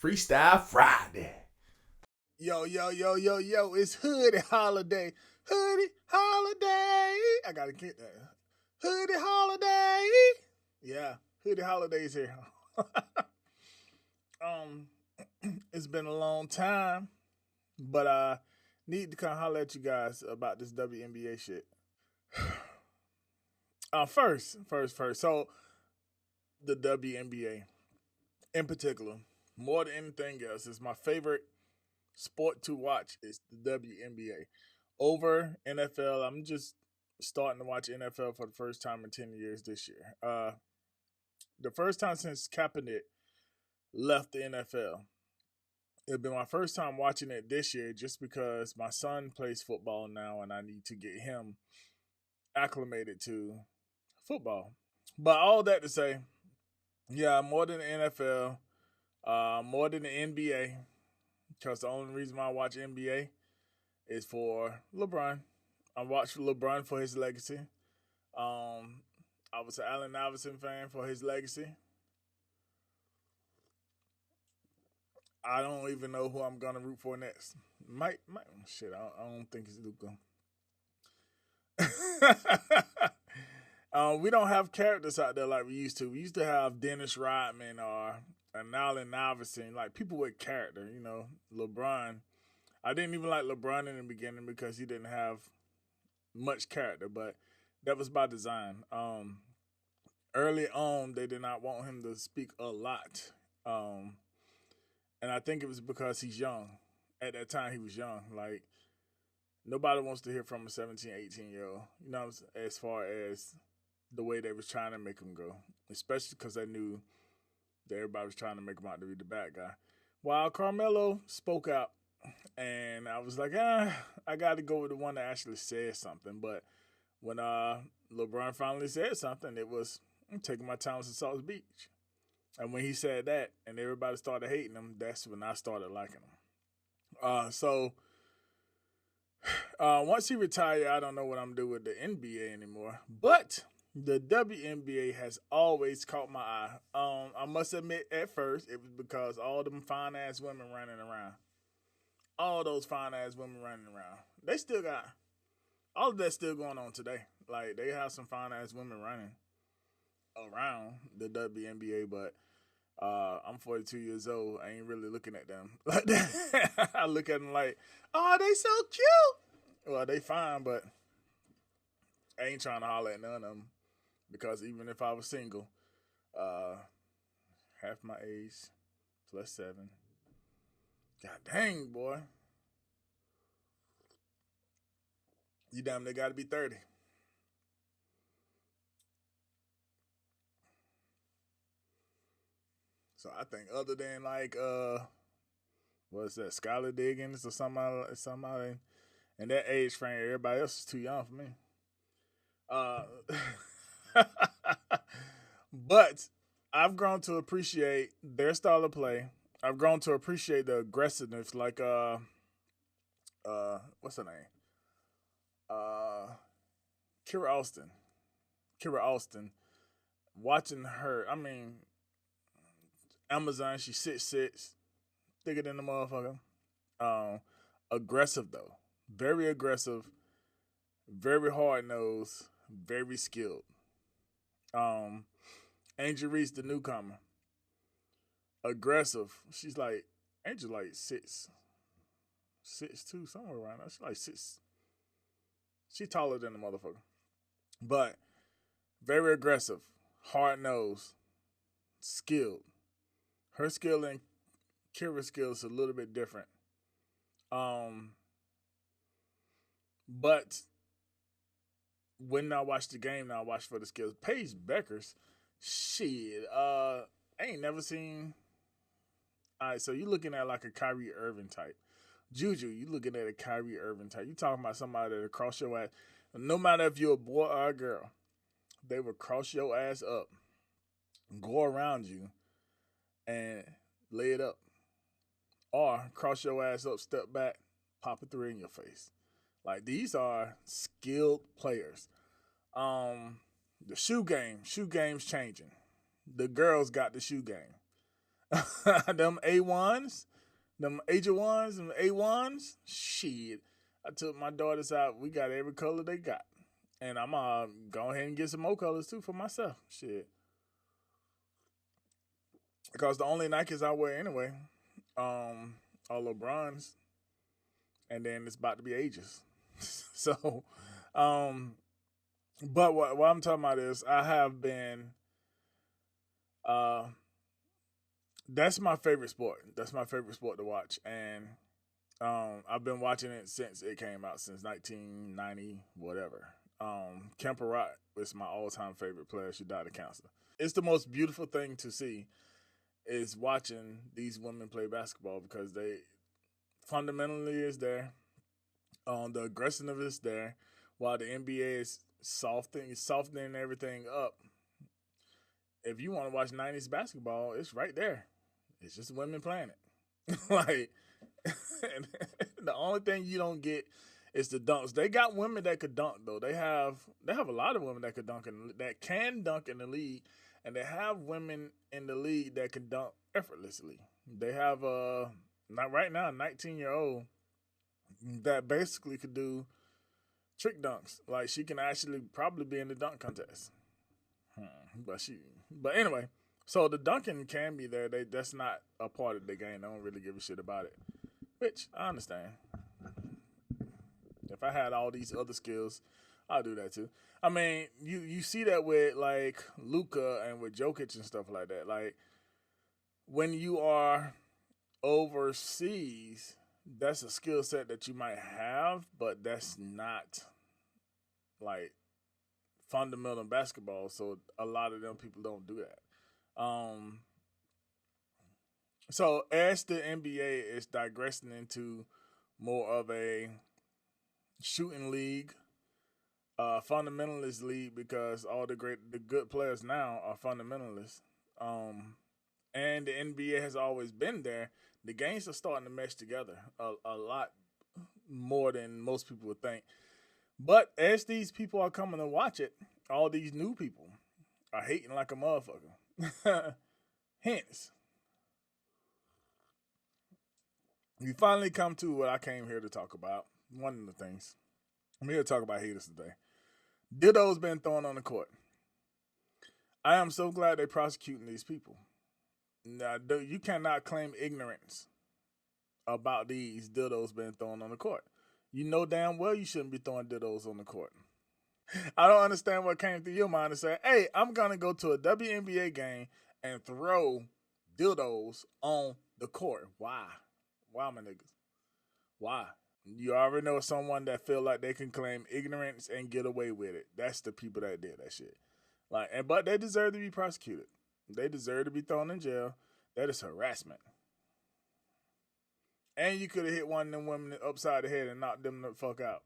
Freestyle Friday. Yo, it's Hoodie Holiday. Hoodie Holiday. I gotta get that. Hoodie Holiday. Yeah, Hoodie Holiday's here. It's been a long time, but I need to kind of holler at you guys about this WNBA shit. First. So the WNBA in particular, more than anything else, is my favorite sport to watch is the WNBA. Over NFL, I'm just starting to watch NFL for the first time in 10 years this year. The first time since Kaepernick left the NFL. It'll be my first time watching it this year just because my son plays football now and I need to get him acclimated to football. But all that to say, yeah, more than the NFL, more than the NBA, because the only reason why I watch NBA is for LeBron. I watch LeBron for his legacy. I was an Allen Iverson fan for his legacy. I don't even know who I'm gonna root for next. Might shit. I don't think it's Luka. We don't have characters out there like we used to. We used to have Dennis Rodman or an Allen Iverson, like people with character. You know, LeBron. I didn't even like LeBron in the beginning because he didn't have much character, but that was by design. Early on, they did not want him to speak a lot. And I think it was because he's young. At that time, he was young. Like, nobody wants to hear from a 17, 18-year-old, you know, as far as the way they was trying to make him go, especially because they knew that everybody was trying to make him out to be the bad guy. While Carmelo spoke out, and I was like, I got to go with the one that actually said something. But when LeBron finally said something, it was, I'm taking my time to South Beach. And when he said that and everybody started hating him, that's when I started liking him. So once he retired, I don't know what I'm doing with the NBA anymore. But the WNBA has always caught my eye. I must admit, at first, it was because all them fine-ass women running around. All those fine-ass women running around. They still got, all of that's still going on today. Like, they have some fine-ass women running around the WNBA, but I'm 42 years old. I ain't really looking at them like that. I look at them like, oh, they so cute. Well, they fine, but I ain't trying to holler at none of them because even if I was single, half my age plus 7. God dang, boy. You damn, they got to be 30. So I think other than like what's that, Skylar Diggins or somebody in that age frame, everybody else is too young for me. But I've grown to appreciate their style of play. I've grown to appreciate the aggressiveness, like what's her name? Kira Austin. Watching her, I mean, Amazon, she 6'6", thicker than the motherfucker. Aggressive though, very aggressive, very hard nosed, very skilled. Angel Reese, the newcomer, aggressive. She's like Angel, like 6'2", somewhere around there. She's like 6. She's taller than the motherfucker, but very aggressive, hard nosed, skilled. Her skill and Kira's skill is a little bit different. But when I watch the game, I watch for the skills. Paige Beckers, shit, I ain't never seen. All right, so you looking at like a Kyrie Irving type. Juju, you looking at a Kyrie Irving type. You talking about somebody that'll cross your ass. No matter if you're a boy or a girl, they will cross your ass up, go around you, and lay it up. Or cross your ass up, step back, pop a 3 in your face. Like, these are skilled players. The shoe game's changing. The girls got the shoe game. Them A1s, them Asia ones, them A1s. Shit, I took my daughters out. We got every color they got, and I'm go ahead and get some more colors too for myself. Shit, because the only Nikes I wear anyway, are LeBrons, and then it's about to be ages. So, um, but what I'm talking about is I have been, uh, that's my favorite sport. That's my favorite sport to watch, and I've been watching it since it came out, since 1990, whatever. Kemper Rock is my all-time favorite player. She died of cancer. It's the most beautiful thing to see is watching these women play basketball because they fundamentally is there. The aggressiveness is there, while the NBA is softening everything up. If you want to watch 90s basketball, it's right there. It's just women playing it. Like, the only thing you don't get is the dunks. They got women that could dunk though. They have a lot of women that could dunk that can dunk in the league, and they have women in the league that can dunk effortlessly. They have not right now, a 19-year-old that basically could do trick dunks. Like, she can actually probably be in the dunk contest. But anyway, so the dunking can be there. That's not a part of the game. They don't really give a shit about it, which I understand. If I had all these other skills, I'll do that too. I mean, you see that with like Luka and with Jokic and stuff like that. Like, when you are overseas, that's a skill set that you might have, but that's not like fundamental in basketball. So a lot of them people don't do that. So as the NBA is digressing into more of a shooting league, fundamentalist league, because all the good players now are fundamentalists. And the NBA has always been there. The games are starting to mesh together a lot more than most people would think. But as these people are coming to watch it, all these new people are hating like a motherfucker. Hence, we finally come to what I came here to talk about. One of the things. I'm here to talk about haters today. Dildo's been thrown on the court. I am so glad they're prosecuting these people. Now, you cannot claim ignorance about these dildos being thrown on the court. You know damn well you shouldn't be throwing dildos on the court. I don't understand what came through your mind to say, hey, I'm going to go to a WNBA game and throw dildos on the court. Why? Why, my niggas? Why? You already know someone that feel like they can claim ignorance and get away with it. That's the people that did that shit. But they deserve to be prosecuted. They deserve to be thrown in jail. That is harassment. And you could have hit one of them women upside the head and knocked them the fuck out.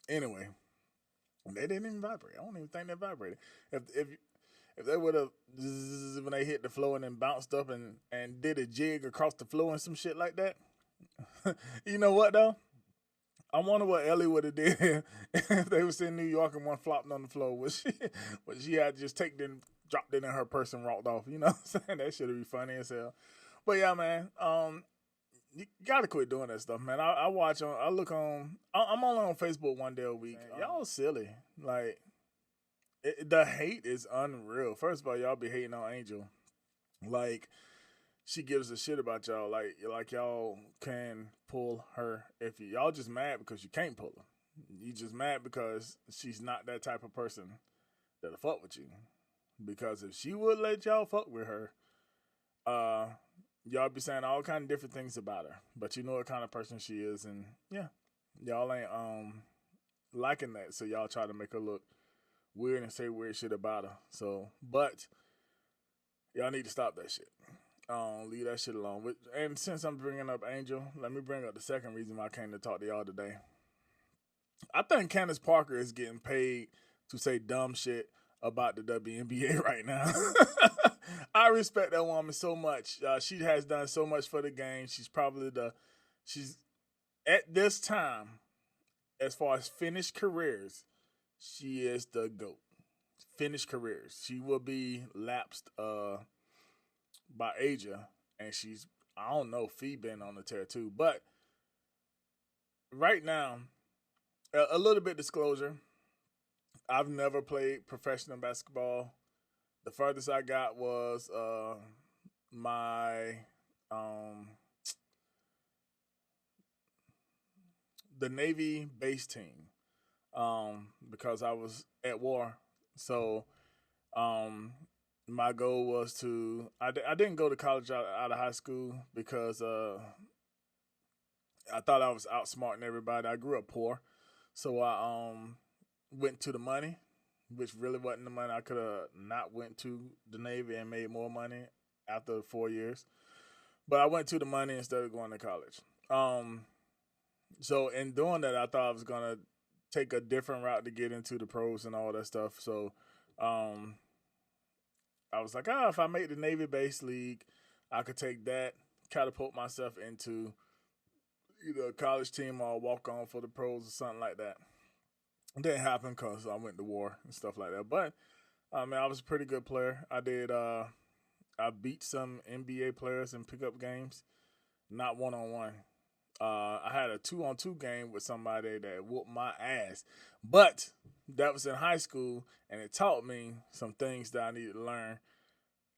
Anyway, they didn't even vibrate. I don't even think they vibrated. If they would have, when they hit the floor and then bounced up and did a jig across the floor and some shit like that. You know what, though? I wonder what Ellie would have did if they was in New York and one flopped on the floor. Was she had to just dropped it in her purse and walked off. You know what I'm saying? That should be funny as hell. But yeah, man, you gotta quit doing that stuff, man. I'm only on Facebook one day a week. Y'all silly. Like, the hate is unreal. First of all, y'all be hating on Angel. Like, she gives a shit about y'all. Like y'all can pull her. If y'all just mad because you can't pull her. You just mad because she's not that type of person that'll fuck with you. Because if she would let y'all fuck with her, y'all be saying all kind of different things about her. But you know what kind of person she is, and yeah, y'all ain't liking that. So y'all try to make her look weird and say weird shit about her. So, but y'all need to stop that shit. Leave that shit alone. And since I'm bringing up Angel, let me bring up the second reason why I came to talk to y'all today. I think Candace Parker is getting paid to say dumb shit about the WNBA right now. I respect that woman so much. She has done so much for the game. She's at this time, as far as finished careers, she is the GOAT. finished careers. She will be lapsed by Asia, and she's, I don't know, Fee been on the tear too. But right now, a little bit disclosure. I've never played professional basketball. The furthest I got was my the Navy base team because I was at war. So my goal was to I didn't go to college out of high school because I thought I was outsmarting everybody. I grew up poor, so I went to the money, which really wasn't the money. I could have not went to the Navy and made more money after 4 years, but I went to the money instead of going to college. So in doing that, I thought I was gonna take a different route to get into the pros and all that stuff. So I was like, if I make the Navy base league, I could take that, catapult myself into either a college team or walk on for the pros or something like that. It didn't happen because I went to war and stuff like that. But I was a pretty good player. I did. I beat some NBA players in pickup games, not 1-on-1. I had a 2-on-2 game with somebody that whooped my ass, but that was in high school, and it taught me some things that I needed to learn.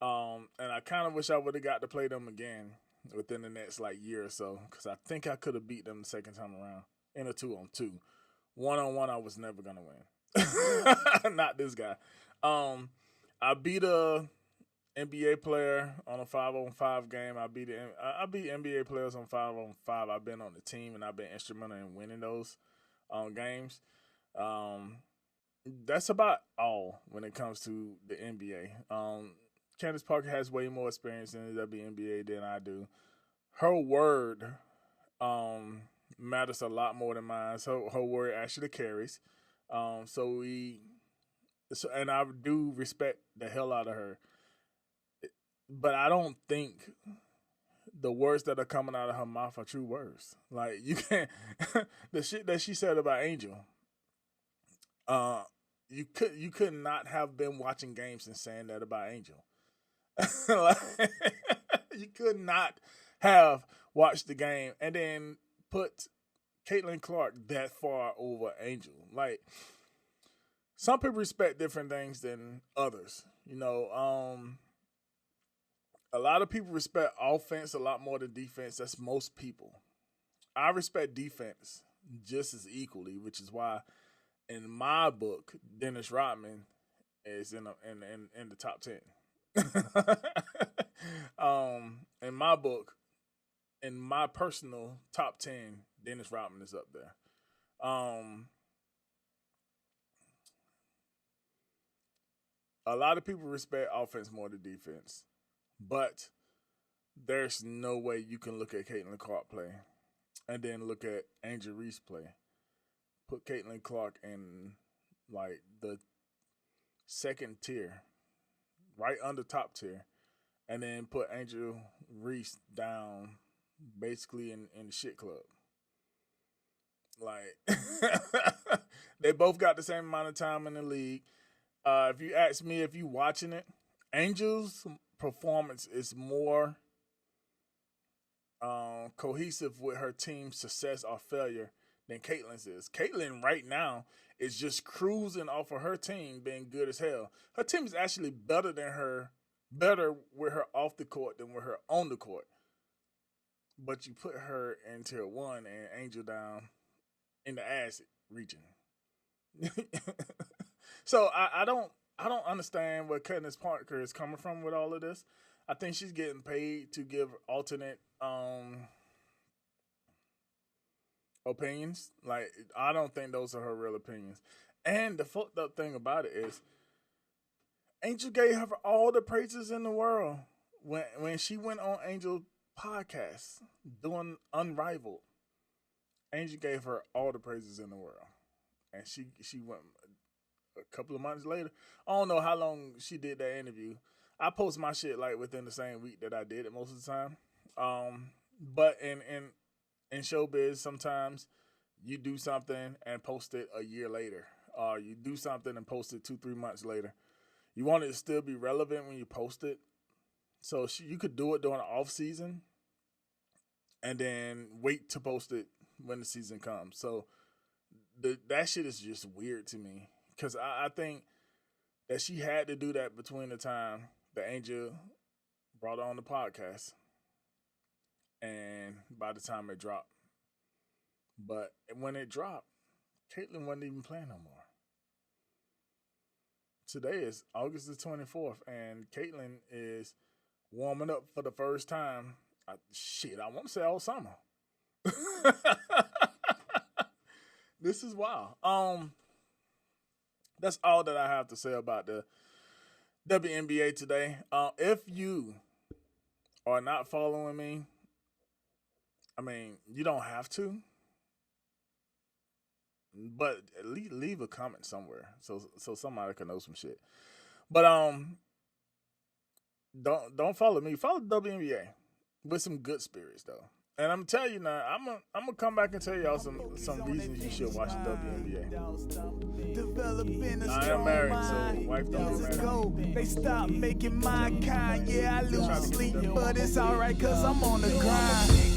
And I kind of wish I would have got to play them again within the next year or so, because I think I could have beat them the second time around in a 2-on-2. 1-on-1, I was never gonna win. Not this guy. I beat a NBA player on a 5-on-5 game. I beat NBA players on 5-on-5. I've been on the team and I've been instrumental in winning those games. That's about all when it comes to the NBA. Candace Parker has way more experience in the WNBA than I do. Her word matters a lot more than mine. So her word actually carries. And I do respect the hell out of her. But I don't think the words that are coming out of her mouth are true words. Like, you can't the shit that she said about Angel. You could not have been watching games and saying that about Angel. You could not have watched the game and then put Caitlin Clark that far over Angel. Like, some people respect different things than others. A lot of people respect offense a lot more than defense. That's most people. I respect defense just as equally, which is why in my book, Dennis Rodman is in the top 10. In my book, in my personal top 10, Dennis Rodman is up there. A lot of people respect offense more than defense, but there's no way you can look at Caitlin Clark play and then look at Angel Reese play. Put Caitlin Clark in the second tier, right under top tier, and then put Angel Reese down basically in the shit club. Like, they both got the same amount of time in the league. If you ask me if you watching it, Angel's performance is more cohesive with her team's success or failure than Caitlin's is. Caitlin right now is just cruising off of her team being good as hell. Her team is actually better with her off the court than with her on the court. But you put her in tier 1 and Angel down in the acid region. So I don't understand where Candace Parker is coming from with all of this. I think she's getting paid to give alternate opinions. Like, I don't think those are her real opinions. And the fucked up thing about it is, Angel gave her all the praises in the world when she went on Angel podcast doing Unrivaled. Angel gave her all the praises in the world, and she went a couple of months later. I don't know how long she did that interview. I post my shit within the same week that I did it most of the time. But in showbiz, sometimes you do something and post it a year later or you do something and post it 2-3 months later. You want it to still be relevant when you post it. So you could do it during the off season and then wait to post it when the season comes. So that shit is just weird to me because I think that she had to do that between the time the Angel brought on the podcast and by the time it dropped. But when it dropped, Caitlyn wasn't even playing no more. Today is August the 24th, and Caitlyn is warming up for the first time. I want to say all summer. This is wild. That's all that I have to say about the WNBA today. If you are not following me, I mean, you don't have to, but at least leave a comment somewhere so somebody can know some shit. But don't follow me. Follow the WNBA with some good spirits though. And I'm telling you now, I'm gonna come back and tell y'all some reasons you should watch the WNBA. I am married, so wife don't get married. They stop making my kind. Yeah, I lose sleep, but it's alright 'cause I'm on the grind.